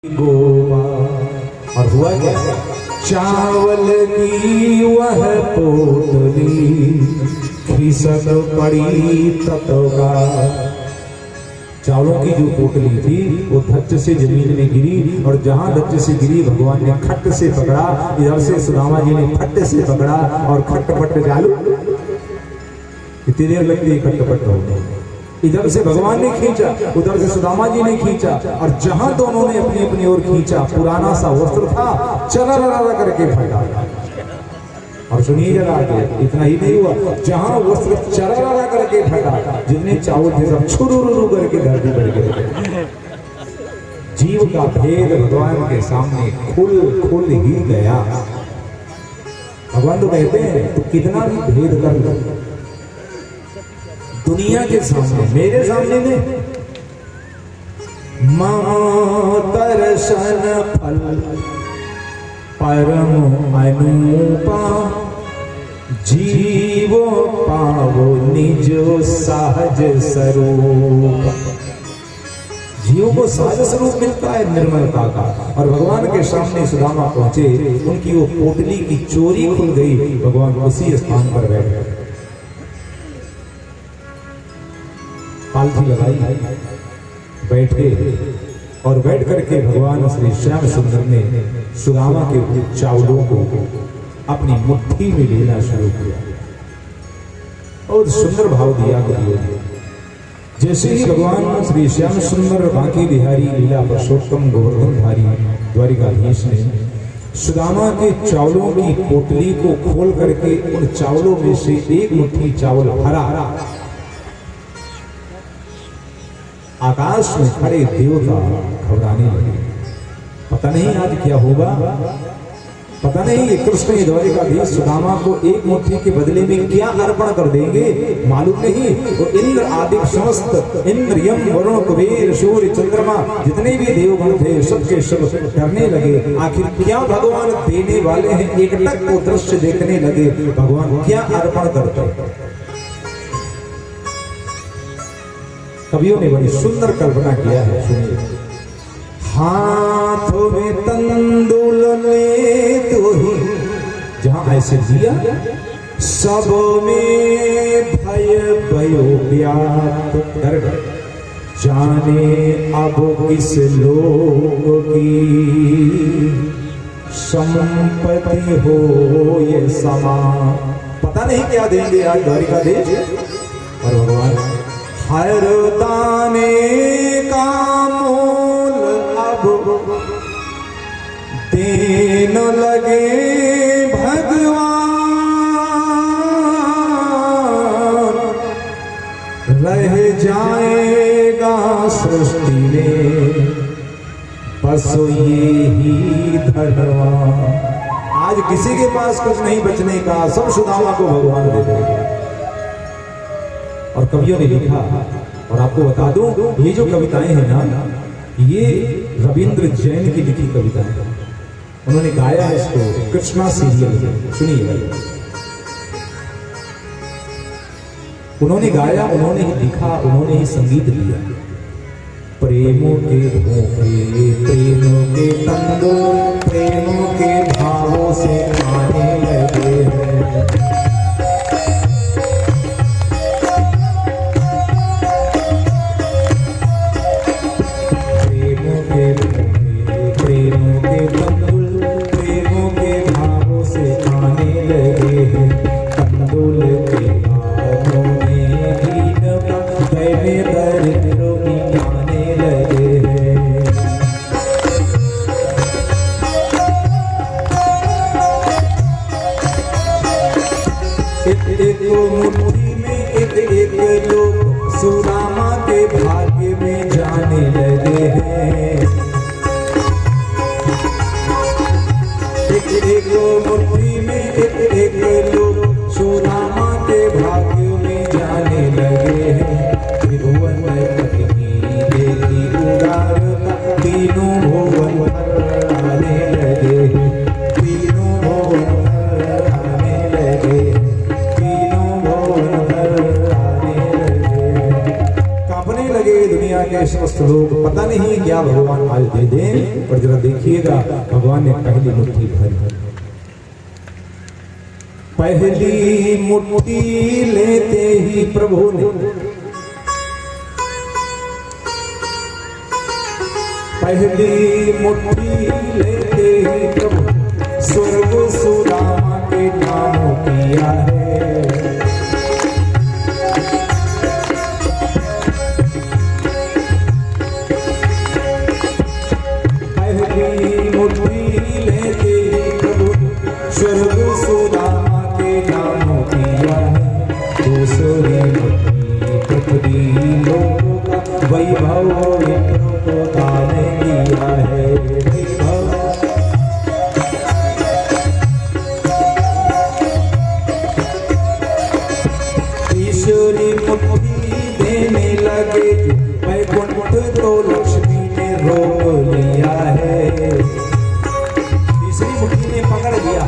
गोवा। और हुआ क्या, चावल की वह पोटली खिसक पड़ी ततवा। चावलों की जो पोटली थी वो धच्च से जमीन में गिरी, और जहां धच्च से गिरी भगवान ने खट्ट से पकड़ा, इधर से सुदामा जी ने फट्ट से पकड़ा और खट्ट-पट्ट चालू। कितनी देर लगती है खट्ट-पट्ट होने, इधर से भगवान ने खींचा, उधर से सुदामा जी ने खींचा, और जहां दोनों ने अपनी अपनी ओर खींचा, पुराना सा वस्त्र था चरर करके फटा। और सुनिए जरा आगे, इतना ही नहीं हुआ, जहां वस्त्र चरर करके फटा, जितने चावल थे सब छुरुरु करके धरती पर गिरे। जीव का भेद भगवान के सामने खुल ही गया। भगवान तो कहते हैं तो कितना भी भेद कर लो, दुनिया के सामने, मेरे सामने में दर्शन फल परम अनुपा, जीवो पावो निज सहज स्वरूप। जीवों को सहज स्वरूप मिलता है निर्मलता का। और भगवान के सामने सुदामा पहुंचे, उनकी वो पोटली की चोरी खुल गई, भगवान उसी स्थान पर बैठ गए, पालथी लगाई, बैठे, और बैठ करके भगवान श्री श्याम सुंदर ने सुदामा के चावलों को अपनी मुट्ठी में लेना शुरू किया। और सुंदर भाव दिया गया। जैसे ही भगवान श्री श्याम सुंदर बांके बिहारी लीला पुरुषोत्तम गोवर्धनधारी द्वारिकाधीश ने सुदामा के चावलों की पोटली को खोल करके उन चावलों में से एक मुट्ठी चावल भरा, आकाश में खड़े देवता घबराने लगे। पता नहीं आज क्या होगा, पता नहीं कृष्ण द्वारिकाधीश सुदामा को एक मुट्ठी के बदले में क्या अर्पण कर देंगे, मालूम नहीं। तो इंद्र आदि समस्त, इंद्र यम वरुण कुबेर सूर्य चंद्रमा जितने भी देवगण थे सबके सब डरने लगे। आखिर क्या भगवान देने वाले हैं, एकटक को दृश्य देखने लगे, भगवान क्या अर्पण करते। कवियों ने बड़ी सुंदर कल्पना किया है, सुनिए। हाथों में तंदुल ले तो ही, जहां ऐसे दिया सब में भय भयो व्याप्त, डर जाने अब किस लोग की संपत्ति हो ये समा। पता नहीं क्या देंगे आज द्वारिकाधीश। और भगवान हर दाने का मोल अब देन लगे भगवान, रह जाएगा सृष्टि में बस ये ही धनवान। आज किसी के पास कुछ नहीं बचने का, सब सुदामा को भगवान दे देंगे। और कवियों ने लिखा, और आपको बता दूं ये जो कविताएं हैं ना, ये रविंद्र जैन की लिखी कविताएं हैं। उन्होंने गाया है इसको कृष्णा सीरियल में, सुनिए। उन्होंने गाया, उन्होंने ही लिखा, उन्होंने ही संगीत दिया। प्रेमों के धोखे, प्रेमों के तंदो, प्रेमों के भावों से आने लगे हैं। और जरा देखिएगा भगवान ने पहली मुट्ठी भरी, पहली मुट्ठी लेते ही प्रभु ने, पहली मुट्ठी लेते ही प्रभु स्वर्ग सुदामा के नाम किया है। पहली मुट्ठी लेते ही प्रभु स्वर्ग सुदामा के नाम किया है। दूसरी मुट्ठी पृथ्वी लोगों का वैभव को दान दिया है। तीसरी मुट्ठी देने लगे वैकुंठ तो लक्ष्मी ने रोक लिया है। तीसरी मुट्ठी ने पकड़ लिया,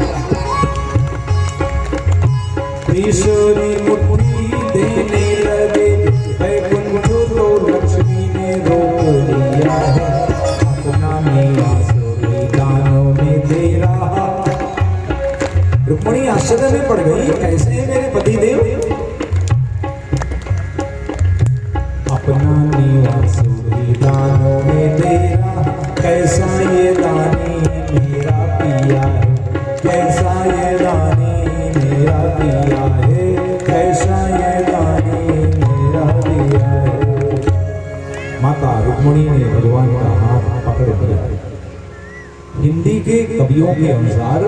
तीसरी मुट्ठी देने लगे वैकुंठ तो लक्ष्मी ने रोक लिया है। अपना निवास दानों में दे रहा। रुक्मिणी आश्चर्य में पड़ गई, कैसे मेरे पति देव अपना निवास दानों में दे रहा। कैसा ये दानी मेरा पिया है, कैसा ये दानी मेरा पिया है, कैसा ये दानी मेरा पिया है। माता रुक्मिणी ने भगवान का हाथ पकड़ लिया। हिंदी के कवियों के अनुसार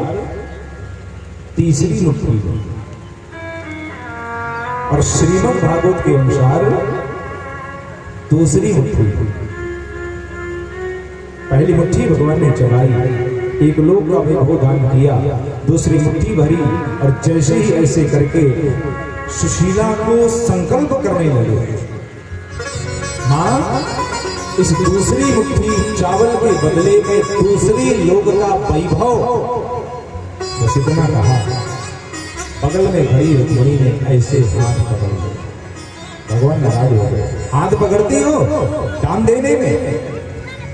तीसरी मुट्ठी और श्रीमद् भागवत के अनुसार दूसरी मुट्ठी। पहली मुट्ठी भगवान ने चढ़ाई, एक लोक का वैभव दान किया। दूसरी मुट्ठी भरी और जैसे ही ऐसे करके सुशीला को संकल्प करने लगे, मां इस दूसरी मुट्ठी चावल के बदले में दूसरी लोक का वैभव, बस इतना कहा। बगल में खड़ी रुक्मिणी ने ऐसे हाथ पकड़ लिया। भगवान नाराज हो गए, हाथ पकड़ती हो दान देने में।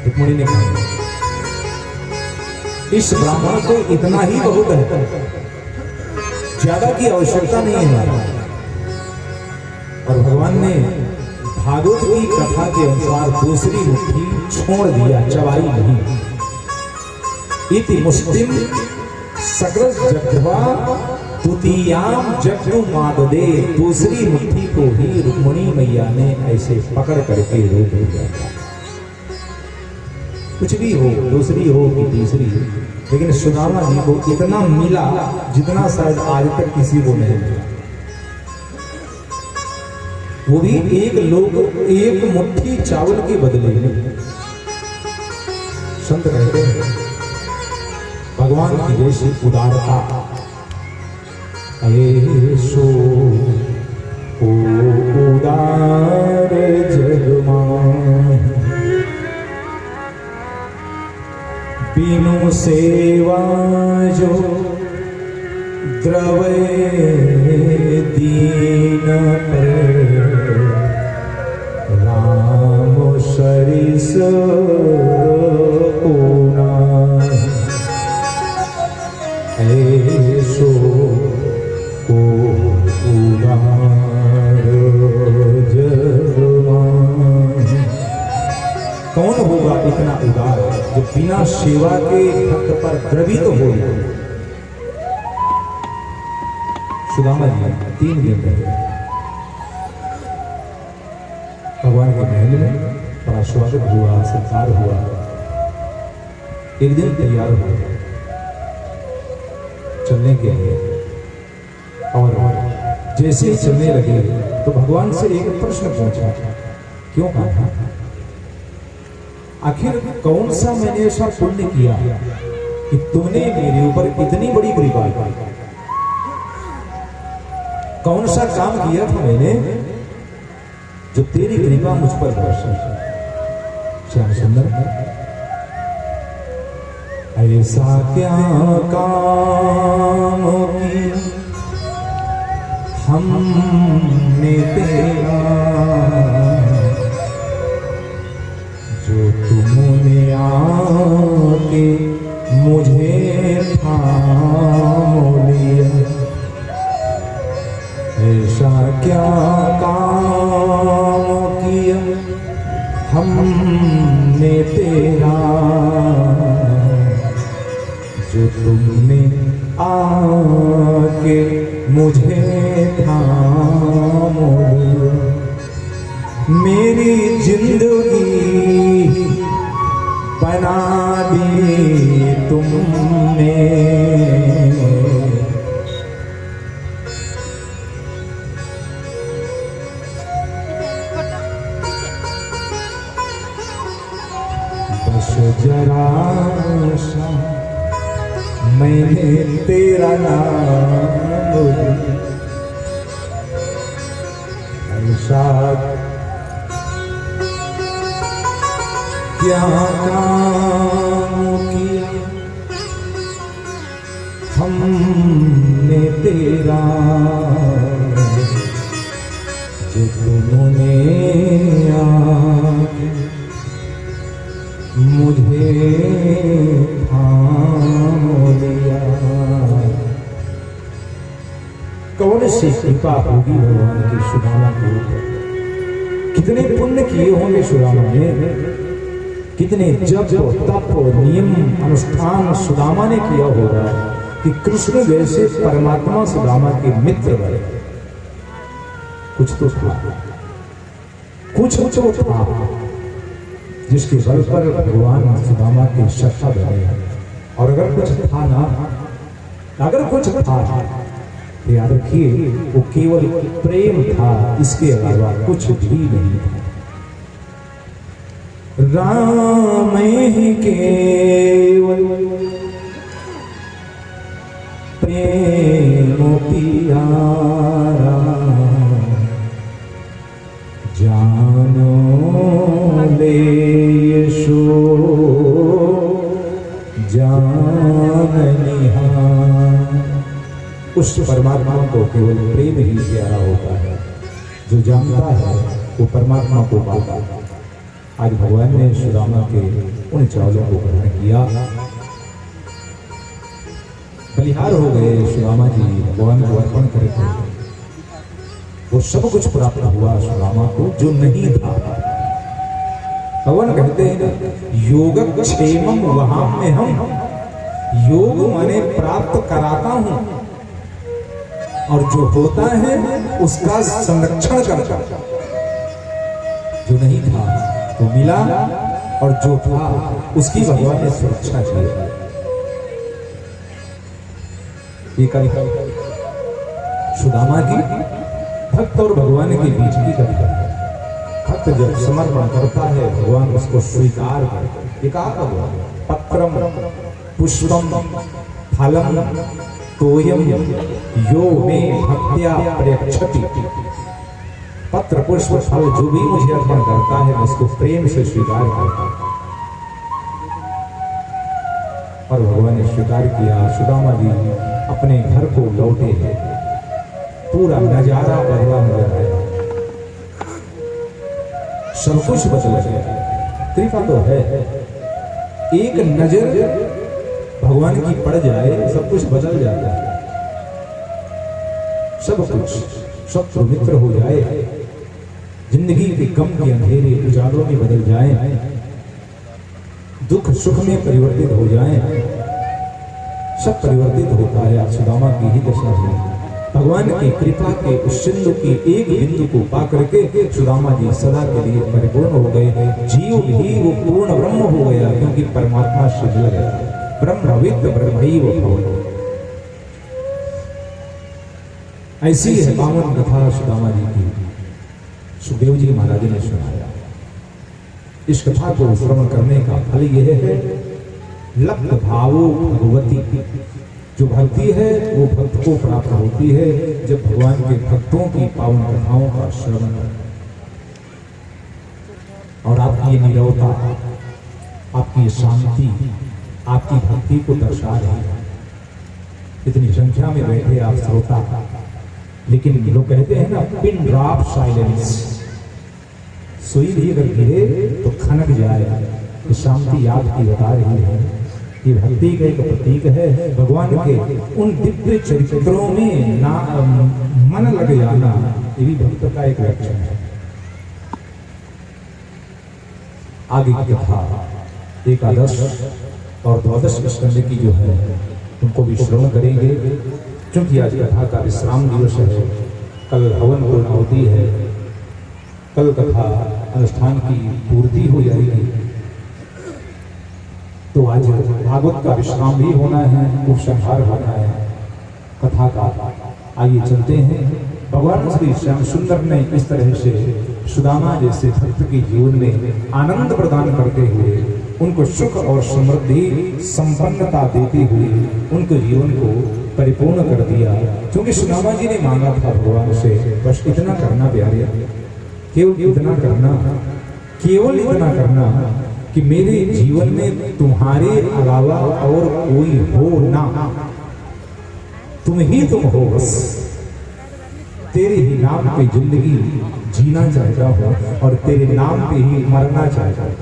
रुक्मिणी ने कहा इस ब्राह्मण को इतना ही बहुत है, ज्यादा की आवश्यकता नहीं है। और भगवान ने भागवत की कथा के अनुसार दूसरी मुट्ठी छोड़ दिया, चबाई नहीं। इति मुष्टिम सकल जग्ध्वा तुतीयाम जग्नु माददे। दूसरी मुट्ठी को ही रुक्मिणी मैया ने ऐसे पकड़ करके रोक दिया। कुछ भी हो, दूसरी हो कि तीसरी हो, लेकिन सुदामा जी को इतना मिला जितना शायद आज तक किसी को नहीं मिला। वो भी एक मुट्ठी चावल के बदले में। संत कहते हैं भगवान की जैसी उदारता ऐसो ओ उदार जगमान, बिनु सेवा जो द्रवे दीन पर, राम सरिस पूना। ऐसो ओ उदार जगमान। कौन होगा इतना उदार जो बिना सेवा के भक्त पर द्रवित हो। सुदामा जी 3 दिन रहे भगवान के महल में, बड़ा स्वागत हुआ, सत्कार हुआ। एक दिन तैयार हुआ चलने के लिए, और जैसे ही चलने लगे तो भगवान से एक प्रश्न पूछा। क्यों कहा? आखिर कौन सा मैंने ऐसा पुण्य किया कि तुमने मेरे ऊपर इतनी बड़ी कृपा की? कौन सा काम किया था मैंने जो तेरी कृपा मुझ पर बरसी? श्याम सुंदर, ऐसा क्या काम की हमने तेरा जो तुमने दी तुमने, बस जरा सा मैंने तेरा नाम ऐसा क्या काम किया हमने तेरा, जो तुमने आके मुझे थाम लिया। कौन सी कृपा होगी भगवान की सुदामा के ऊपर, कितने पुण्य किए होंगे सुदामा ने, कितने जप तप नियम अनुष्ठान सुदामा ने किया होगा कि कृष्ण जैसे परमात्मा सुदामा के मित्र बने। कुछ तो था, कुछ तो था जिसके बल पर भगवान सुदामा के सखा बने। और अगर कुछ था ना, अगर कुछ था तो याद रखिए वो केवल प्रेम था, इसके अलावा कुछ भी नहीं था। राम ही केवल प्रेम पियारा, जानो ले यशो जाननिहार। उस परमात्मा को केवल प्रेम ही प्यारा होता है, जो जानता है वो परमात्मा को पाता है। आज भगवान ने सुदामा के उन चावलों को ग्रहण किया, बलिहार हो गए सुदामा जी, भगवान को अर्पण करके वो सब कुछ प्राप्त हुआ सुदामा को जो नहीं था। भगवान कहते हैं योगक्षेमम वहां में हम, योग माने प्राप्त कराता हूं और जो होता है उसका संरक्षण करता। जो नहीं था वो मिला और जो था उसकी भगवान ने सुरक्षा की। ये कविता सुदामा की भक्त और भगवान के बीच की कविता है। भक्त जब समर्पण करता है भगवान उसको स्वीकार करते। ये कहा भगवान पत्रम पुष्पम फलम तोयम यो में भक्त्या प्रयच्छति। पत्र पुष्प फल जो भी मुझे अर्पण करता है मैं उसको प्रेम से स्वीकार करता हूं। और भगवान ने स्वीकार किया। सुदामा जी अपने घर को लौटे हैं, पूरा नजारा बदला नजर आया, सब कुछ बदल गया। कृपा तो है, एक नजर भगवान की पड़ जाए सब कुछ बदल जाता है। सब कुछ शत्रु मित्र हो जाए, जिंदगी के गम के अंधेरे उजालों में बदल जाए, दुख सुख में परिवर्तित हो जाए, सब परिवर्तित होता है। आज सुदामा की ही दशा है। भगवान की कृपा के उस सिंधु के एक बिंदु को पा करके सुदामा जी सदा के लिए परिपूर्ण हो गए। जीव भी वो पूर्ण ब्रह्म हो गया, क्योंकि परमात्मा से जुड़ गया। ब्रह्मविद ब्रह्मैव भव। ऐसी है पावन कथा सुदामा जी की, सुखदेव जी महाराज ने सुनाया। इस कथा को श्रवण करने का फल यह है, लब्ध भावो भगवती। जो भक्ति है वो भक्त को प्राप्त होती है जब भगवान के भक्तों की पावन कथाओं का श्रवण करें। और आपकी ये नीरवता, आपकी ये शांति, आपकी भक्ति को दर्शा रही है। इतनी संख्या में बैठे आप श्रोता, लेकिन लोग कहते हैं ना पिन ड्रॉप साइलेंस, सुई भी अगर गिरे तो खनक जाए। तो शांति आपकी बता रही है, ये भक्ति का एक प्रतीक है। भगवान के उन दिव्य चरित्रों में ना मन लग जाना, ये भी भक्त का एक लक्षण है। आगे की कथा एकादश और द्वादश स्कंद की जो है उनको भी श्रवण करेंगे, क्योंकि आज कथा का विश्राम दिवस है। कल हवन पूर्णाहुति है, कल कथा अनुष्ठान की पूर्ति हो जाएगी। तो आज भागवत का विश्राम भी होना है, उपसंहार होना है कथा का। आइए चलते हैं। भगवान श्री श्याम सुंदर ने इस तरह से सुदामा जैसे भक्त के जीवन में आनंद प्रदान करते हुए उनको सुख और समृद्धि संपन्नता देते हुए उनके जीवन को परिपूर्ण कर दिया। क्योंकि सुदामा जी ने मांगा था भगवान से, बस इतना करना प्यारे, केवल इतना करना, केवल इतना करना कि मेरे जीवन में तुम्हारे अलावा और कोई हो ना, तुम ही तुम हो, बस तेरे ही नाम पे जिंदगी जीना चाहता हूं और तेरे नाम पे ही मरना चाहता हूं।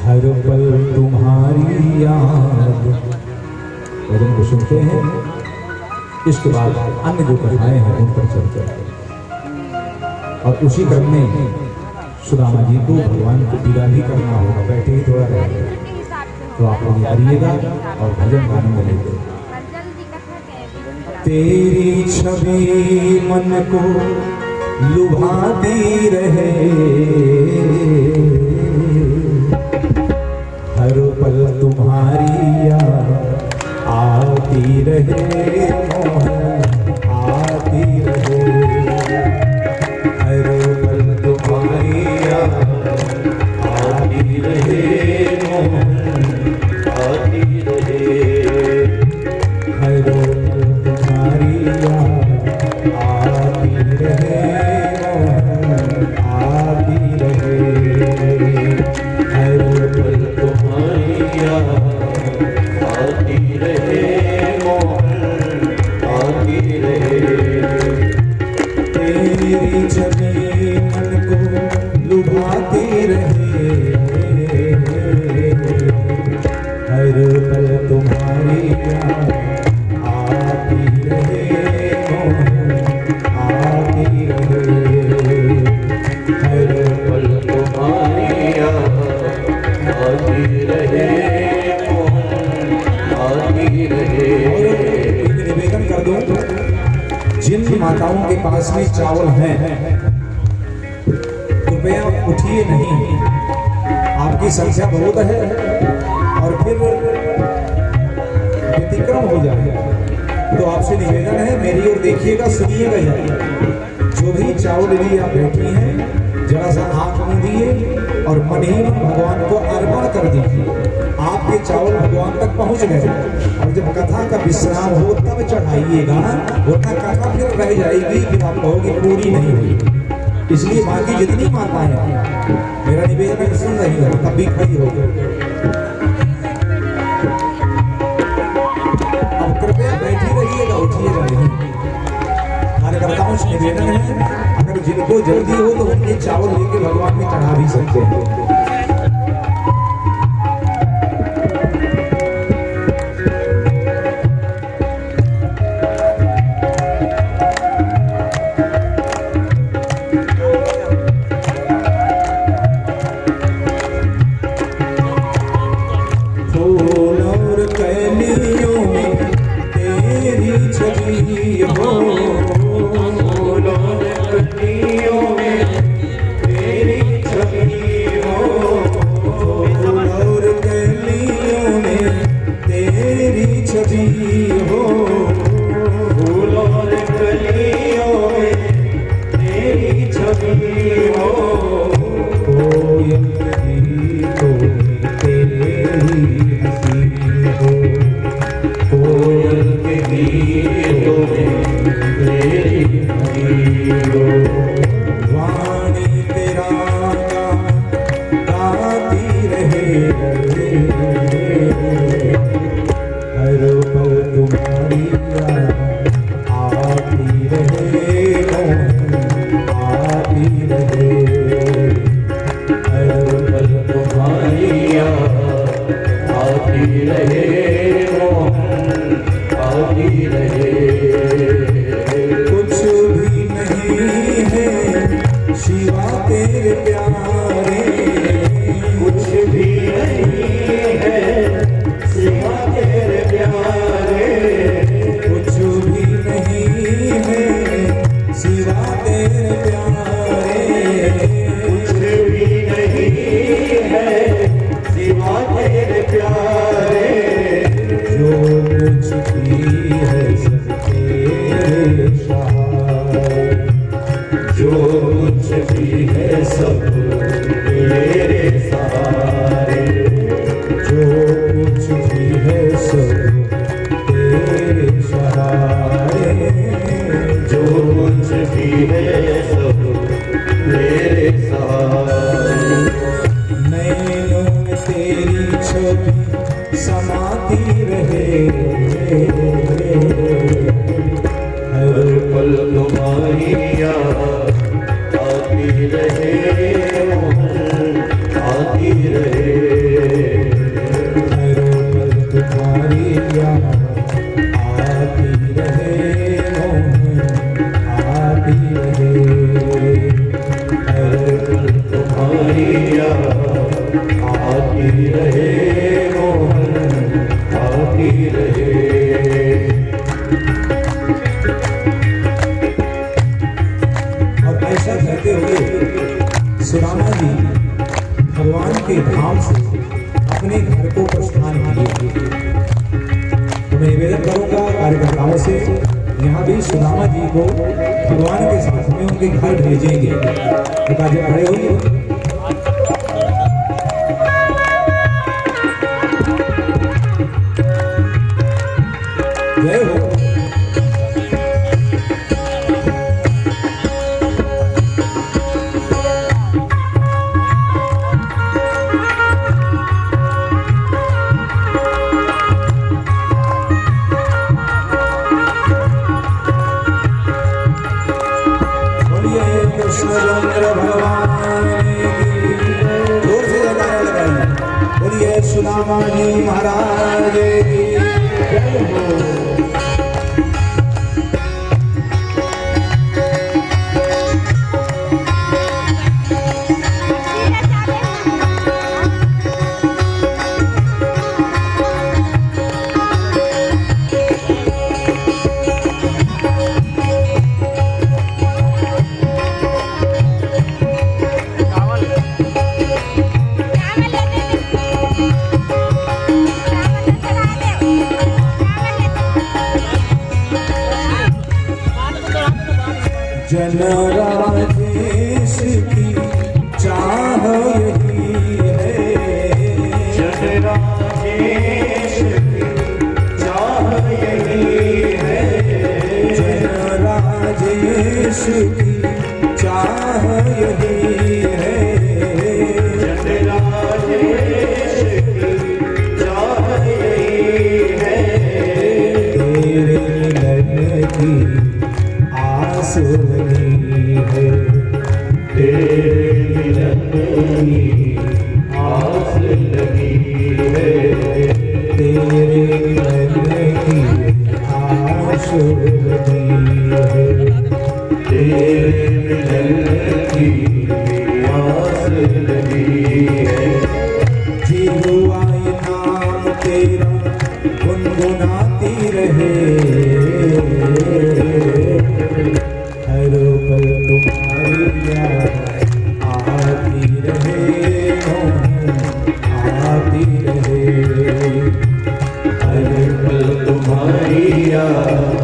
हर पल तुम्हारी याद, भजन को सुनते हैं, इसके बाद अन्य जो कथाएं हैं उन पर चलते हैं। और उसी क्रम में सुदामा जी को भगवान को विदा भी करना होगा, बैठे ही थोड़ा रहेगा, तो आप लोग आइएगा और भजन गाने मिलेंगे। तेरी छवि मन को लुभाती रहे, हर पल तुम्हारी याद आती रहे, आती रहे, हर पल तुम्हारी याद आती रहे, आती रहे, हर पल तुम्हारी याद आती रहे, आती रहे, हर पल तुम्हारी याद आती रहे, आती रहे। तेरी छवि मन को लुभाती रहे, हर पल तुम्हारी याद आती रहे, आती रहे, हर पल तुम्हारी याद आती रहे, आती रहे। निवेदन कर दूं, जिन माताओं के पास में चावल है कृपया उठिए नहीं, आपकी संख्या बहुत है और फिर व्यतिक्रम हो जाएगा। तो आपसे निवेदन है, मेरी ओर देखिएगा, सुनिएगा जाइए। जो भी चावल लिए आप बैठी हैं, जरा सा आंख मूंदिए और मन ही मन भगवान को अर्पण कर दीजिए। आपके चावल भगवान तक पहुंच गए और जब कथा का विश्राम हो तब चढ़ाइएगा, वरना कथा फिर रह जाएगी कि आप कहोगे पूरी नहीं हुई। इसलिए बाकी जितनी माताएं मेरा निवेदन सुन रही है तब भी खड़ी हो गई। अब कृपया बैठी रहिएगा, उठिएगा नहीं। कार्यकर्ताओं से निवेदन है, अगर जिनको जल्दी हो तो उनके चावल लेके भगवान में चढ़ा भी सकते हैं। फूल और कलियों में तेरी छवि हो, फूल और कलियों में तेरी छवि हो, भगवान के धाम से अपने घर को प्रस्थान किए। तो मैं निवेदन करूंगा कार्यकर्ताओं से, यहाँ भी सुदामा जी को भगवान के साथ में उनके घर भेजेंगे। तो आज खड़े होइए। जय हो। कृष्णचंद्र भगवान की जोर से जयकारा लगाइए। बोलिए सुदामा जी महाराज की जय हो। जन राजेश की चाह यही है, जन राजेश की चाह यही है, जन राजेश की चाह यही है, जन राजेश की चाह यही है, तेरे मिलन की आस लगी है, तेरे मिलन की आस लगी है, तेरे मिलन की आस लगी है, तेरे मिलन की आस लगी है। जीवा ये नाम तेरा गुनगुनाती रहे, हर पल तुम्हारी याद आती रहे, आती रहे, हर पल तुम्हारी याद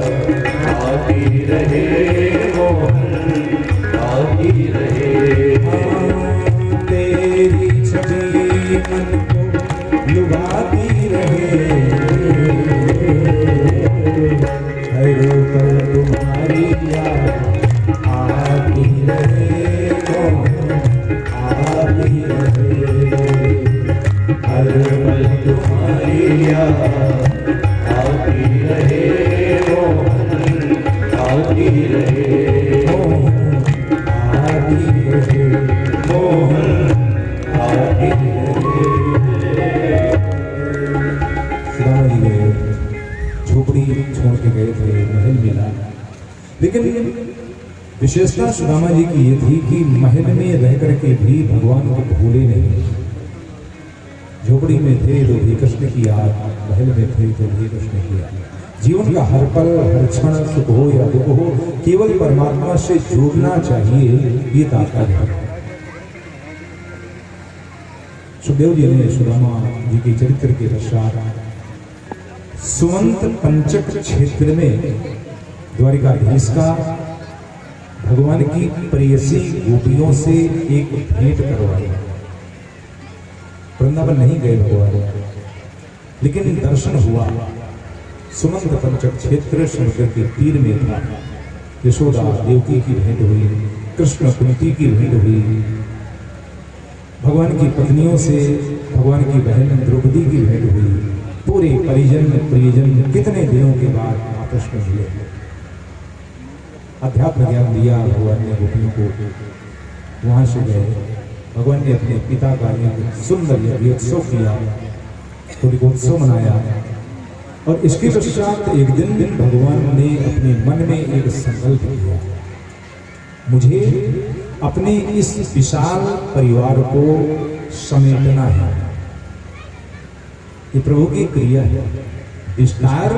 आती रहे, आती रहे, तेरी छवि मन को लुभाती रहे, हर पल तुम्हारी याद आती रहे, आती रहे, हर पल तुम्हारी याद आती रहे, आती रहे, आती रहे, आती रहे। सुदामा जी गए, झोपड़ी छोड़ के गए थे, महल मिला, लेकिन विशेषता सुदामा जी की ये थी कि महल में रह करके भी भगवान को भूले नहीं। झोपड़ी में थे तो भी कृष्ण की याद, महल में थे तो भी कृष्ण की याद। जीवन का हर पल हर क्षण सुख हो या दुख हो, केवल परमात्मा से जुड़ना चाहिए, ये तात्पर्य है। सुखदेव जी ने सुदामा जी के चरित्र के पश्चात सुमंत पंचक क्षेत्र में द्वारिकाधीश का भगवान की प्रेयसी गोपियों से एक भेंट करवाई। वृंदावन नहीं गए भगवान, लेकिन दर्शन हुआ। सुमंत पंचक क्षेत्र समुद्र के तीर में था। यशोदा देवकी की भेंट हुई, कृष्ण कुंती की भेंट हुई, भगवान की पत्नियों से भगवान की बहन द्रौपदी की भेंट हुई। पूरे परिजन प्रियजन कितने दिनों के बाद आपस में मिले। अध्यात्म ज्ञान दिया भगवान ने गोपियों को। वहां से गए, भगवान ने अपने पिता का एक सुंदर यज्ञोत्सव किया, होलिकोत्सव मनाया। और इसके पश्चात एक दिन भगवान ने अपने मन में एक संकल्प किया, मुझे अपने इस विशाल परिवार को समेटना है। ये प्रभु की क्रिया है, विस्तार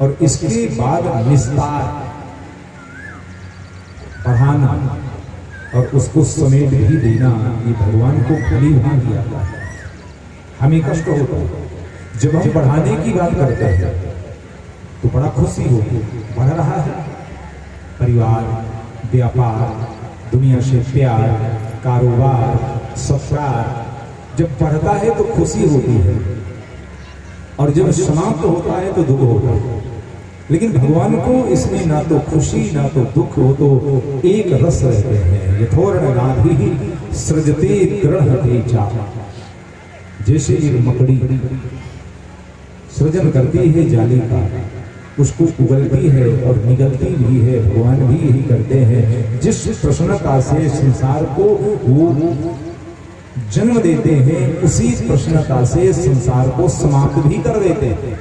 और इसके बाद निस्तार, बढ़ाना और उसको समेट भी देना ये भगवान को भली भांति आता है। हमें कष्ट होता है जब हम बढ़ाने की बात करते हैं तो बड़ा खुशी होती है, बढ़ रहा है परिवार, व्यापार, दुनिया से प्यार, कारोबार, ससुराल, जब बढ़ता है तो खुशी होती है और जब समाप्त होता है तो दुख होता है। लेकिन भगवान को इसमें ना तो खुशी ना तो दुख हो, तो एक रस रहते हैं। यथोर्ण राधि सृजते ग्रहते चा, जैसे एक मकड़ी सृजन करती है जाली का, उसको उगलती है और निगलती भी है, भगवान भी यही करते हैं। जिस प्रसन्नता से संसार को वो जन्म देते हैं उसी प्रसन्नता से संसार को समाप्त भी कर देते हैं।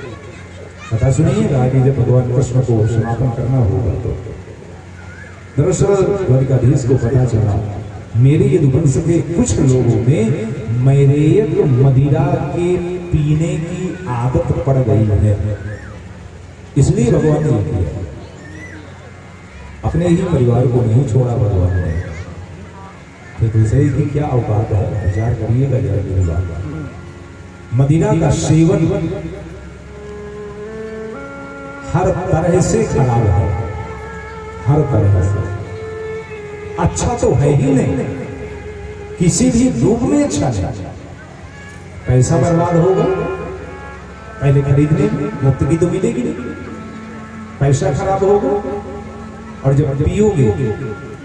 कथा सुनिएगा कि जब भगवान कृष्ण को समापन करना होगा तो दरअसल द्वारिकाधीश को पता चला मेरे यदुवंश के कुछ लोगों में मैरेयक मदिरा के पीने की आदत पड़ गई है, इसलिए भगवान ने किया। अपने ही परिवार को नहीं छोड़ा भगवान ने, तो दूसरे की क्या औकात है, विचार करिएगा जरा मेरी बात। मदिरा का सेवन हर तरह से खराब है, हर तरह से अच्छा तो है ही नहीं, किसी भी रूप में अच्छा नहीं। पैसा बर्बाद होगा, पहले खरीदने मुफ्त की तो मिलेगी नहीं, पैसा खराब होगा और जब पियोगे,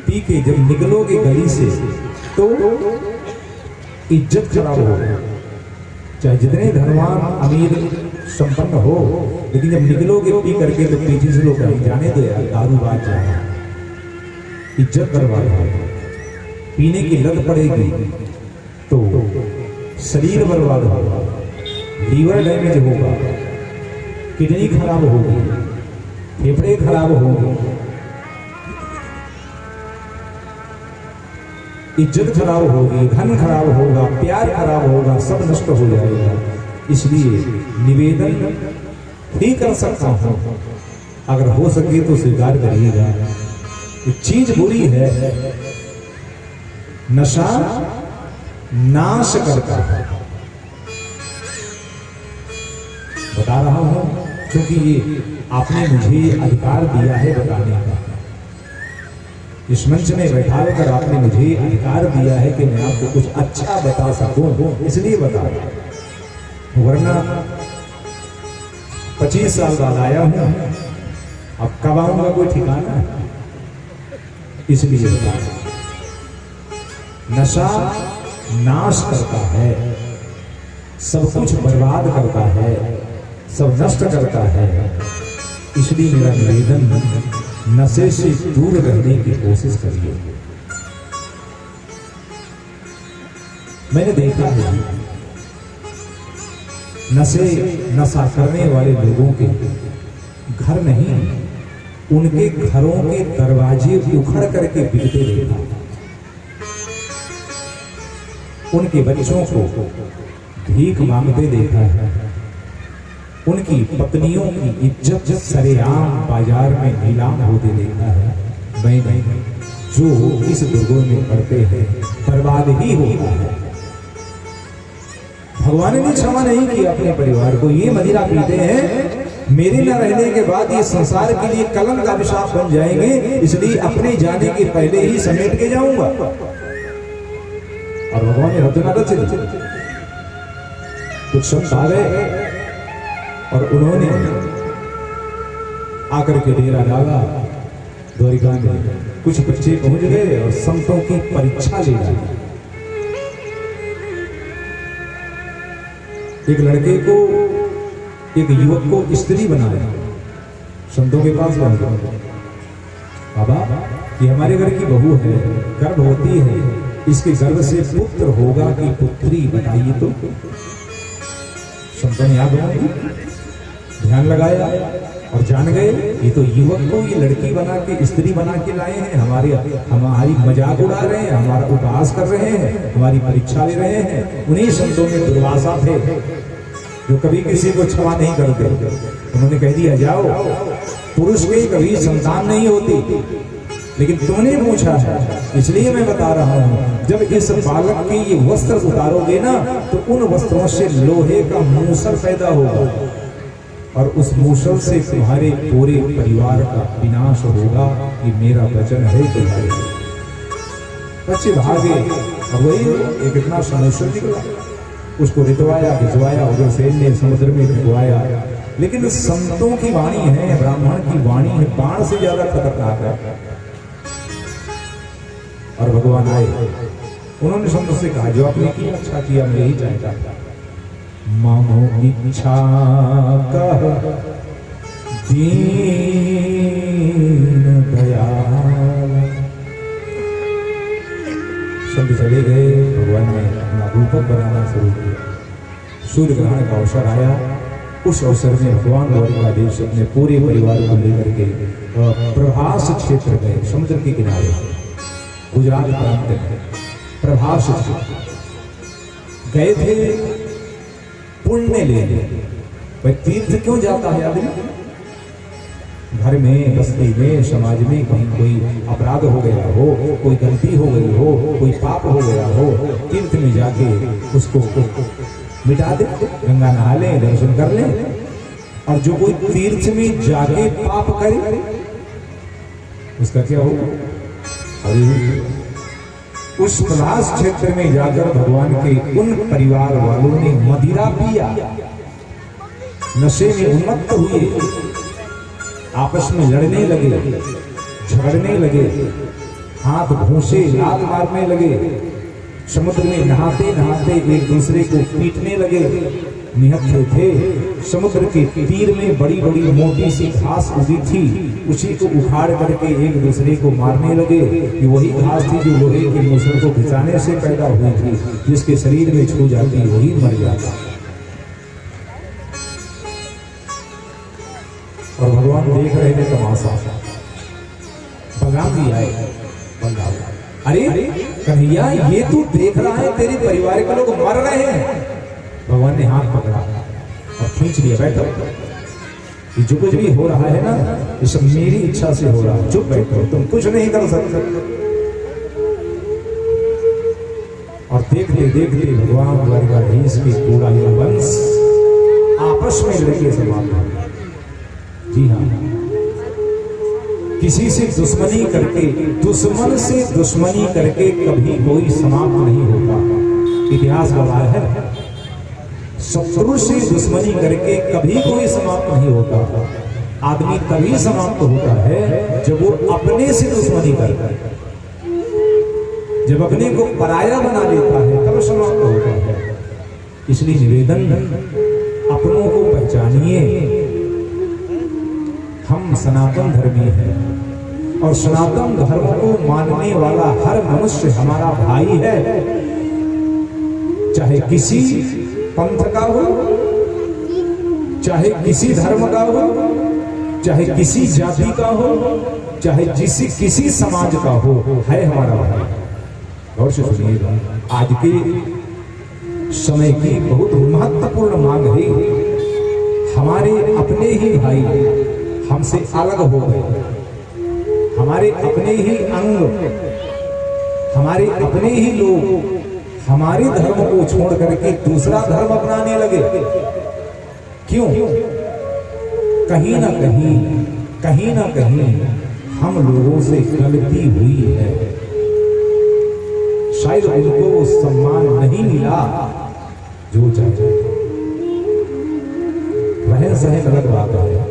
पी के जब निकलोगे गली से तो इज्जत खराब होगी। चाहे जितने धनवान अमीर संपन्न हो, लेकिन जब निकलोगे पी करके तो पीछे से लोग कहीं जाने दो यार, दारू बाज जाए, इज्जत बर्बाद होगी। पीने की लत पड़ेगी तो शरीर बर्बाद होगा, लीवर डैमेज होगा, किडनी खराब होगी, फेफड़े खराब होंगे, इज्जत खराब होगी, धन खराब होगा, प्यार खराब होगा, सब नष्ट हो जाएगा। इसलिए निवेदन ही कर सकता हूं, अगर हो सके तो स्वीकार करिएगा। चीज बुरी है, नशा नाश करता है। बता रहा हूं क्योंकि ये आपने मुझे अधिकार दिया है बताने का। इस मंच में बैठा कर आपने मुझे अधिकार दिया है कि मैं आपको कुछ अच्छा बता सकूं, इसलिए बता रहा हूं। वरना 25 साल बाद आया हूं, अब कब आऊंगा कोई ठिकाना है, इसलिए बता रहा हूं। नशा नाश करता है, सब कुछ बर्बाद करता है, सब नष्ट करता है। इसलिए मेरा निवेदन, नशे से दूर रहने की कोशिश करिए। मैंने देखा है नशा करने वाले लोगों के घर नहीं, उनके घरों के दरवाजे उखड़ करके बिकते देखा। उनके बच्चों को भीख मांगते देखा है, उनकी पत्नियों की इज्जत सरेआम बाजार में नीलाम होते देखा है। नहीं, जो इस दुर्गुण में पड़ते हैं बर्बाद ही होता है। भगवान ने क्षमा नहीं किया अपने परिवार को। ये मदिरा पीते हैं, मेरे न रहने के बाद ये संसार के लिए कलंक का अभिशाप बन जाएंगे, इसलिए अपने जाने के पहले ही समेट के जाऊंगा। और भगवान ने रचना रच दी। कुछ शब्द आ गए और उन्होंने आकर के डेरा डाला द्वारिका में। कुछ बच्चे पहुंच गए और संतों की परीक्षा ले डाली। एक लड़के को, एक युवक को स्त्री बनाया, संतों के पास पहुंचा। बाबा, ये हमारे घर की बहू है, गर्भवती है, इसके गर्भ से पुत्र होगा कि पुत्री, बताइए तो। संतों ने याद ध्यान लगाया और जान गए ये तो युवक को ये लड़की बना के, स्त्री बना के लाए हैं, हमारी मजाक उड़ा रहे हैं, हमारा उपहास कर रहे हैं, हमारी परीक्षा ले रहे हैं। उन्हीं संतों में दुर्वासा थे जो कभी किसी को क्षमा नहीं करते। उन्होंने कह दिया, जाओ, पुरुष की कभी संतान नहीं होती, लेकिन तुमने पूछा है इसलिए मैं बता रहा हूं। जब इस बालक के ये वस्त्र उतारोगे ना तो उन वस्त्रों से लोहे का मूसल पैदा होगा और उस मूसल से तुम्हारे पूरे परिवार का विनाश होगा। ये मेरा वचन है तुम्हारे। बच्चे भागे और वही एक इतना समुद्र निकला, उसको रिटवाया भिजवाया, उग्रसेन ने समुद्र में भिजवाया। लेकिन संतों की वाणी है, ब्राह्मण की वाणी है, बाण से ज्यादा खतरनाक है। और भगवान आए, उन्होंने संतों से कहा जो आपने किया अच्छा किया, मैं यही चाहता था। मामो इच्छा कह दीन दयाल। संत चले गए, भगवान ने अपना रूपक बनाना शुरू किया। सूर्य ग्रहण का अवसर आया, उस अवसर में भगवान द्वारिकाधीश अपने पूरे परिवार को लेकर के प्रभास क्षेत्र गए, समुद्र के किनारे, गुजरात प्रांत में प्रभास गए थे पुण्य लेने। भाई तीर्थ क्यों जाता है आदमी? घर में, बस्ती में, समाज में कहीं कोई अपराध हो गया हो, कोई गलती हो गई हो, कोई पाप हो गया हो, तीर्थ में जाके उसको मिटा दे, गंगा नहा ले, दर्शन कर ले। और जो कोई तीर्थ में जाके पाप करे उसका क्या होगा? उस प्रभास क्षेत्र में जाकर भगवान के उन परिवार वालों ने मदिरा पिया, नशे में उन्मत्त हुए, आपस में लड़ने लगे, झगड़ने लगे, हाथ घूंसे लात मारने लगे, समुद्र में नहाते नहाते एक दूसरे को पीटने लगे, निहत्थे थे। समुद्र के तीर में बड़ी बड़ी मोटी सी घास उगी थी, उसी को उखाड़ करके एक दूसरे को मारने लगे। कि वही घास थी जो लोहे के मूसल को खिंचाने से पैदा हुई थी, जिसके शरीर में छू जाती वही मर जाता। और भगवान देख रहे थे तमाशा। बलराम जी आए, अरे कन्हैया ये तू देख रहा है तेरे परिवार के लोग मर रहे हैं। भगवान ने हाथ पकड़ा और खींच लिया, बैठो, जो कुछ भी हो रहा है ना ये सब मेरी इच्छा से हो रहा है, चुप बैठो, तुम कुछ नहीं कर सकते। और देखते देखते भगवान द्वारिकाधीश की पूरा ये वंश आपस में लड़के समाप्त हो गया। जी हाँ, किसी से दुश्मनी करके, दुश्मन से दुश्मनी करके कभी कोई समाप्त नहीं होता। इतिहास गवाह है, शत्रु से दुश्मनी करके कभी कोई समाप्त नहीं होता। आदमी तभी समाप्त होता है जब वो अपने से दुश्मनी करता है, जब अपने को पराया बना लेता है तब समाप्त होता है। इसलिए निवेदन, अपनों को पहचानिए। हम सनातन धर्मी हैं और सनातन धर्म को मानने वाला हर मनुष्य हमारा भाई है, चाहे किसी पंथ का हो, चाहे किसी धर्म का हो, चाहे किसी जाति का हो, चाहे किसी समाज का हो, है हमारा भाई। गौर से सुनिएगा, आज के समय की बहुत महत्वपूर्ण मांग है। हमारे अपने ही भाई हमसे अलग हो गए, हमारे अपने ही अंग, हमारे अपने ही लोग हमारे धर्म को छोड़ करके दूसरा धर्म अपनाने लगे। क्यों? कहीं ना कहीं हम लोगों से गलती हुई है, शायद उनको वो सम्मान नहीं मिला जो चाहते। रहन सहन अलग बात है,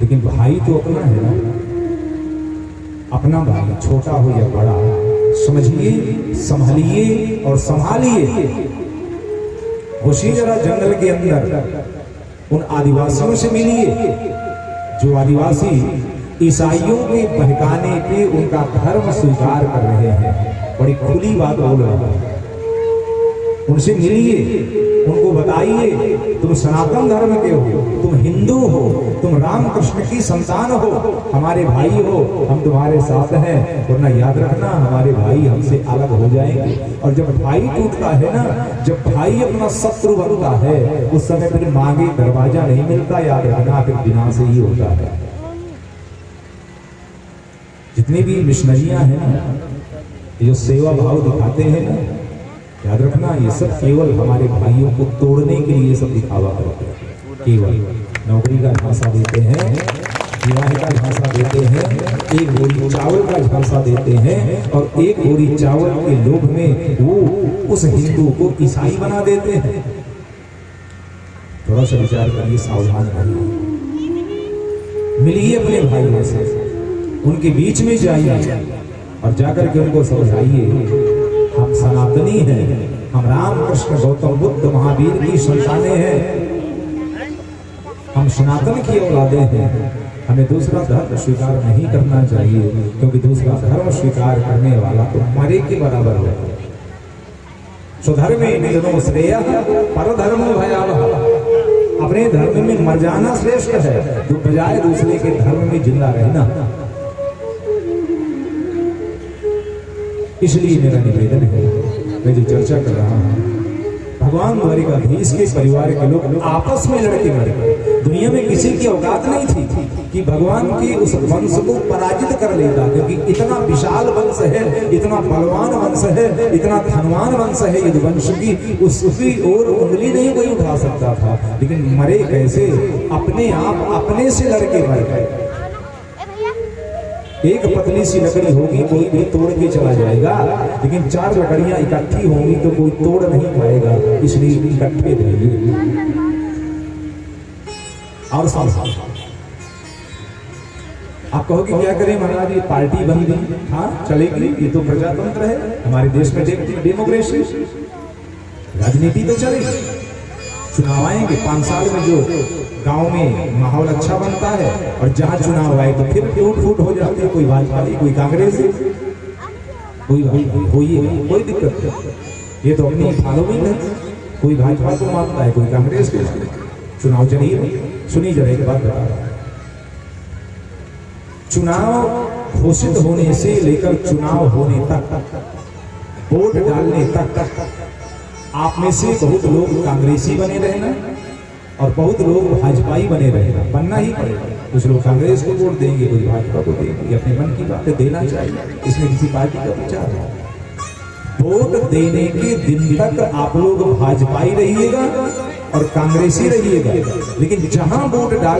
लेकिन भाई तो अपना है ना, अपना भाई छोटा हो या बड़ा, समझिए, संभलिए और संभालिए। घुसिए जरा जंगल के अंदर, उन आदिवासियों से मिलिए जो आदिवासी ईसाइयों के बहकाने पे उनका धर्म स्वीकार कर रहे हैं, बड़ी खुली बात बोल रहे हैं। उनसे मिलिए, उनको बताइए तुम सनातन धर्म के हो, तुम हिंदू हो, तुम राम कृष्ण की संतान हो, हमारे भाई हो, हम तुम्हारे साथ हैं। वरना याद रखना हमारे भाई हमसे अलग हो जाएंगे। और जब भाई टूटता है ना, जब भाई अपना शत्रु बनता है, उस समय फिर मांगे दरवाजा नहीं मिलता, याद रखना फिर बिना से ही होता है। जितने भी मिशनरियां हैं ना, जो सेवा भाव दिखाते हैं ना, याद रखना ये सब केवल हमारे भाइयों को तोड़ने के लिए सब दिखावा करते हैं। केवल नौकरी का झांसा देते हैं, विवाह का झांसा देते हैं, एक बोरी चावल का झांसा देते हैं, और एक बोरी चावल के लोभ में वो उस हिंदू को ईसाई बना देते हैं। थोड़ा सा विचार करिए, सावधान रहिए, मिलिए अपने भाइयों से, उनके बीच में जाइए और जाकर के उनको समझाइए हम सनातनी हैं, हम राम कृष्ण गौतम बुद्ध महावीर की संतानें हैं, हम सनातन की औलादें हैं, हमें दूसरा धर्म स्वीकार नहीं करना चाहिए, क्योंकि दूसरा धर्म स्वीकार करने वाला तो मरे के बराबर है। स्वधर्मे निधनो श्रेयः परधर्मो भयावहः। अपने धर्म में मर जाना श्रेष्ठ है, तो बजाय दूसरे के धर्म में जिंदा रहना। इसलिए मेरा निवेदन है, मैं जो चर्चा कर रहा हूं, भगवान द्वारिकाधीश के परिवार के लोग आपस में लड़के मरे। दुनिया में किसी की औकात नहीं थी कि भगवान के उस वंश को पराजित कर लेता, क्योंकि इतना विशाल वंश है, इतना बलवान वंश है, इतना धनवान वंश है, यदि वंश की उसकी ओर उंगली नहीं कोई उठा सकता था। लेकिन मरे कैसे? अपने आप अपने से लड़के मर गए। एक पतली सी लकड़ी होगी, कोई भी तोड़ के चला जाएगा, लेकिन चार लकड़ियां इकट्ठी होंगी तो कोई तोड़ नहीं पाएगा, इसलिए इकट्ठे रहिए। और आप कहोगे क्या करें महाराज, ये पार्टी बन गई, हाँ चलेगी, ये तो प्रजातंत्र है, हमारे देश में डेमोक्रेसी, राजनीति तो चलेगी। चुनाव आएंगे 5 साल में, जो गांव में माहौल अच्छा बनता है, और जहां चुनाव आए तो फिर टूट फूट हो जाती है, कोई भाजपा कोई कांग्रेस, कोई कोई दिक्कत नहीं। ये तो अपनी फॉलोइंग है, कोई भाजपा को मानता है, कोई कांग्रेस को। चुनाव चलिए, सुनिए जरा एक बात बता रहा हूं। चुनाव घोषित होने से लेकर चुनाव होने तक, वोट डालने तक, आप में से बहुत लोग कांग्रेसी बने रहना और बहुत लोग भाजपाई बने रहना, बनना ही पड़ेगा। कुछ लोग कांग्रेस को वोट देंगे, कोई भाजपा को देंगे, अपने मन की बात देना चाहिए, इसमें किसी पार्टी का विचार है। वोट देने के दिन तक आप लोग भाजपाई रहिएगा और कांग्रेसी रहिएगा, लेकिन जहां वोट डाल